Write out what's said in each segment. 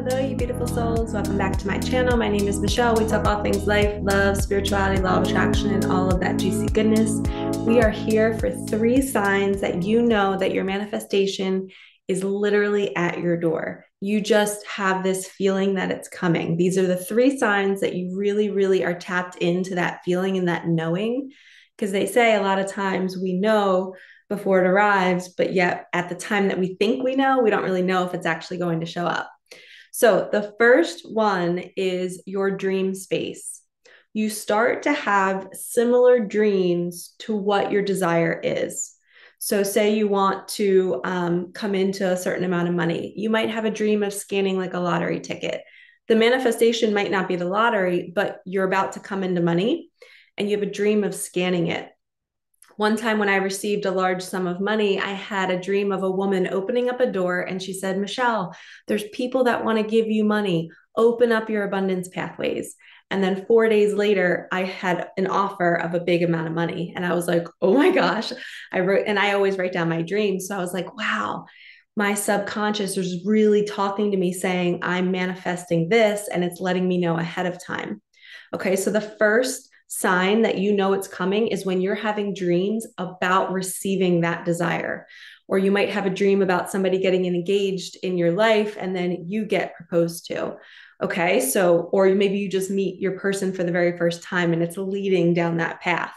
Hello, you beautiful souls. Welcome back to my channel. My name is Michelle. We talk all things life, love, spirituality, law of attraction, and all of that juicy goodness. We are here for 3 signs that you know that your manifestation is literally at your door. You just have this feeling that it's coming. These are the 3 signs that you really, really are tapped into that feeling and that knowing. Because they say a lot of times we know before it arrives, but yet at the time that we think we know, we don't really know if it's actually going to show up. So the first one is your dream space. You start to have similar dreams to what your desire is. So say you want to come into a certain amount of money. You might have a dream of scanning like a lottery ticket. The manifestation might not be the lottery, but you're about to come into money and you have a dream of scanning it. One time when I received a large sum of money, I had a dream of a woman opening up a door and she said, Michelle, there's people that want to give you money. Open up your abundance pathways. And then 4 days later, I had an offer of a big amount of money. And I was like, oh my gosh. I always write down my dreams. So I was like, wow, my subconscious was really talking to me saying, I'm manifesting this and it's letting me know ahead of time. Okay, so the first sign that you know it's coming is when you're having dreams about receiving that desire. Or you might have a dream about somebody getting engaged in your life and then you get proposed to. Okay, so, or maybe you just meet your person for the very first time and it's leading down that path.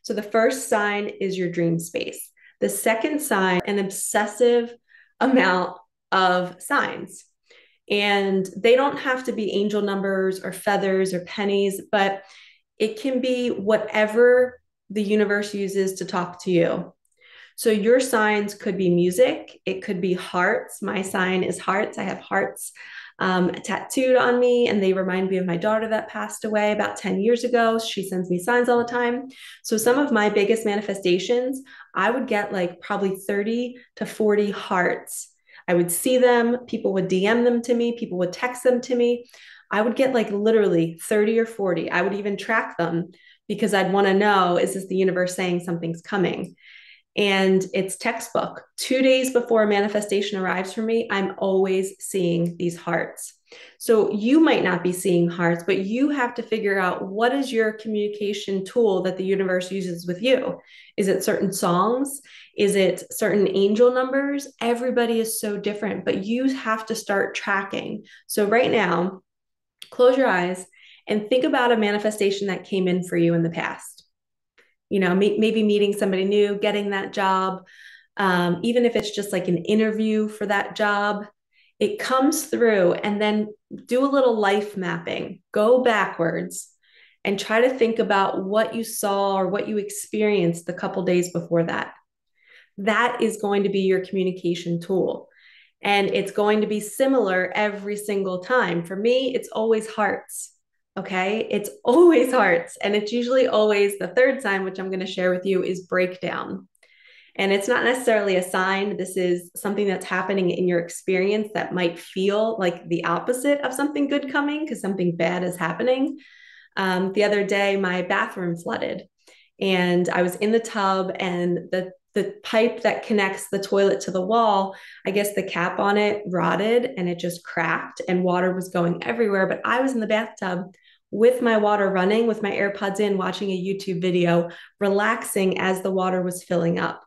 So the first sign is your dream space. The second sign, an obsessive amount of signs. And they don't have to be angel numbers or feathers or pennies, but it can be whatever the universe uses to talk to you. So your signs could be music. It could be hearts. My sign is hearts. I have hearts tattooed on me, and they remind me of my daughter that passed away about 10 years ago. She sends me signs all the time. So some of my biggest manifestations, I would get like probably 30 to 40 hearts. I would see them. People would DM them to me. People would text them to me. I would get like literally 30 or 40. I would even track them because I'd want to know, is this the universe saying something's coming? And it's textbook. 2 days before a manifestation arrives for me, I'm always seeing these hearts. So you might not be seeing hearts, but you have to figure out what is your communication tool that the universe uses with you. Is it certain songs? Is it certain angel numbers? Everybody is so different, but you have to start tracking. So right now, close your eyes and think about a manifestation that came in for you in the past. You know, maybe meeting somebody new, getting that job, even if it's just like an interview for that job, it comes through. And then do a little life mapping, go backwards and try to think about what you saw or what you experienced the couple days before that. That is going to be your communication tool. And it's going to be similar every single time. For me, it's always hearts. Okay. It's always hearts. And it's usually always the third sign, which I'm going to share with you, is breakdown. And it's not necessarily a sign. This is something that's happening in your experience that might feel like the opposite of something good coming because something bad is happening. The other day, my bathroom flooded and I was in the tub and the pipe that connects the toilet to the wall, I guess the cap on it rotted and it just cracked and water was going everywhere. But I was in the bathtub with my water running, with my AirPods in, watching a YouTube video, relaxing as the water was filling up.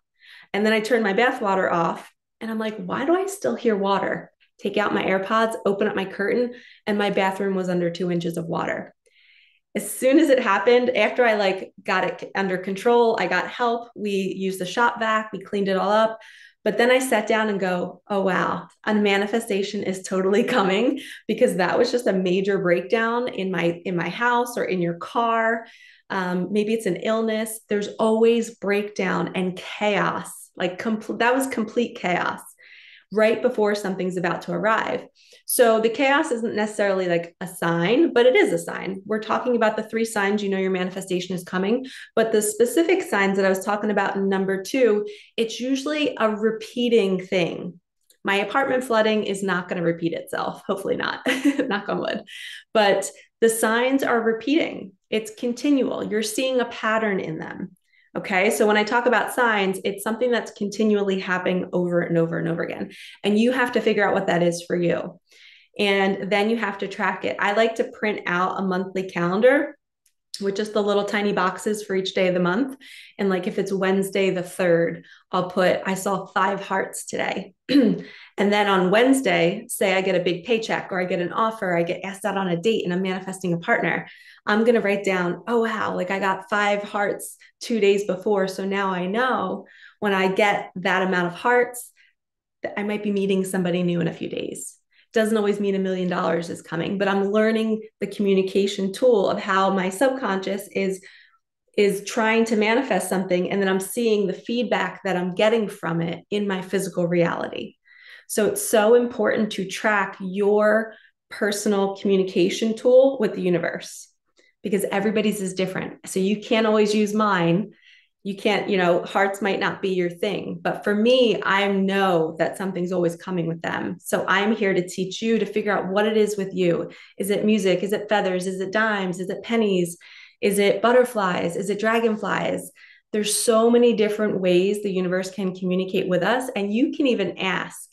And then I turned my bath water off and I'm like, why do I still hear water? Take out my AirPods, open up my curtain, and my bathroom was under 2 inches of water. As soon as it happened, after I got it under control, I got help. We used the shop vac, we cleaned it all up. But then I sat down and go, oh, wow, a manifestation is totally coming because that was just a major breakdown in my house or in your car. Maybe it's an illness. There's always breakdown and chaos. That was complete chaos right before something's about to arrive. So the chaos isn't necessarily like a sign, but it is a sign. We're talking about the 3 signs, you know, your manifestation is coming, but the specific signs that I was talking about in number 2, it's usually a repeating thing. My apartment flooding is not going to repeat itself. Hopefully not, knock on wood, but the signs are repeating. It's continual. You're seeing a pattern in them. Okay. So when I talk about signs, it's something that's continually happening over and over and over again. And you have to figure out what that is for you. And then you have to track it. I like to print out a monthly calendar with just the little tiny boxes for each day of the month. And like if it's Wednesday the 3rd, I'll put, I saw 5 hearts today. And then on Wednesday, say I get a big paycheck or I get an offer, I get asked out on a date and I'm manifesting a partner. I'm going to write down, oh, wow, like I got 5 hearts 2 days before. So now I know when I get that amount of hearts, that I might be meeting somebody new in a few days. Doesn't always mean $1 million is coming, but I'm learning the communication tool of how my subconscious is trying to manifest something. And then I'm seeing the feedback that I'm getting from it in my physical reality. So it's so important to track your personal communication tool with the universe because everybody's is different. So you can't always use mine. You can't, hearts might not be your thing. But for me, I know that something's always coming with them. So I'm here to teach you to figure out what it is with you. Is it music? Is it feathers? Is it dimes? Is it pennies? Is it butterflies? Is it dragonflies? There's so many different ways the universe can communicate with us. And you can even ask.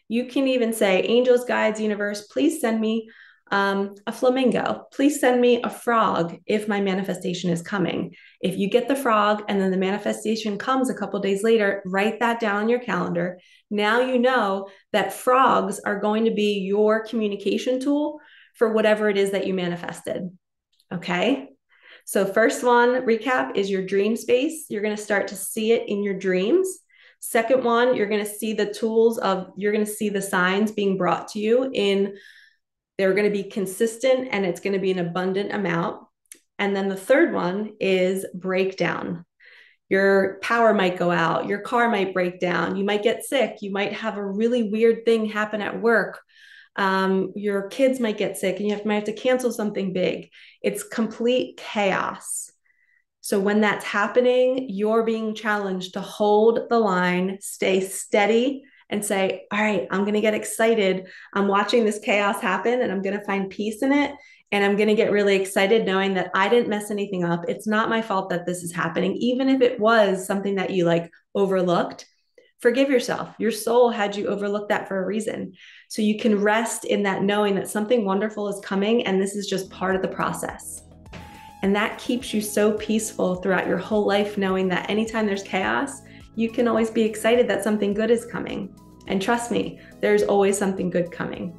You can even say, angels, guides, universe, please send me a flamingo. Please send me a frog if my manifestation is coming. If you get the frog and then the manifestation comes a couple days later, write that down on your calendar. Now you know that frogs are going to be your communication tool for whatever it is that you manifested. Okay. So first one, recap, is your dream space. You're going to start to see it in your dreams. Second one, you're going to see the tools you're going to see the signs being brought to you they're going to be consistent and it's going to be an abundant amount. And then the third one is breakdown. Your power might go out. Your car might break down. You might get sick. You might have a really weird thing happen at work. Your kids might get sick and might have to cancel something big. It's complete chaos. So when that's happening, you're being challenged to hold the line, stay steady, and say, all right, I'm going to get excited. I'm watching this chaos happen and I'm going to find peace in it. And I'm going to get really excited knowing that I didn't mess anything up. It's not my fault that this is happening. Even if it was something that you overlooked, forgive yourself. Your soul had you overlook that for a reason. So you can rest in that knowing that something wonderful is coming and this is just part of the process. And that keeps you so peaceful throughout your whole life, knowing that anytime there's chaos, you can always be excited that something good is coming. And trust me, there's always something good coming.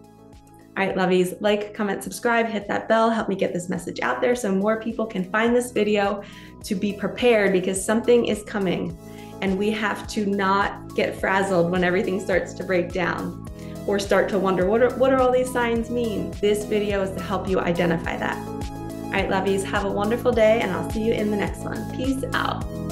All right, lovies, like, comment, subscribe, hit that bell, help me get this message out there so more people can find this video to be prepared because something is coming and we have to not get frazzled when everything starts to break down or start to wonder, what are all these signs mean? This video is to help you identify that. All right, lovies, have a wonderful day and I'll see you in the next one. Peace out.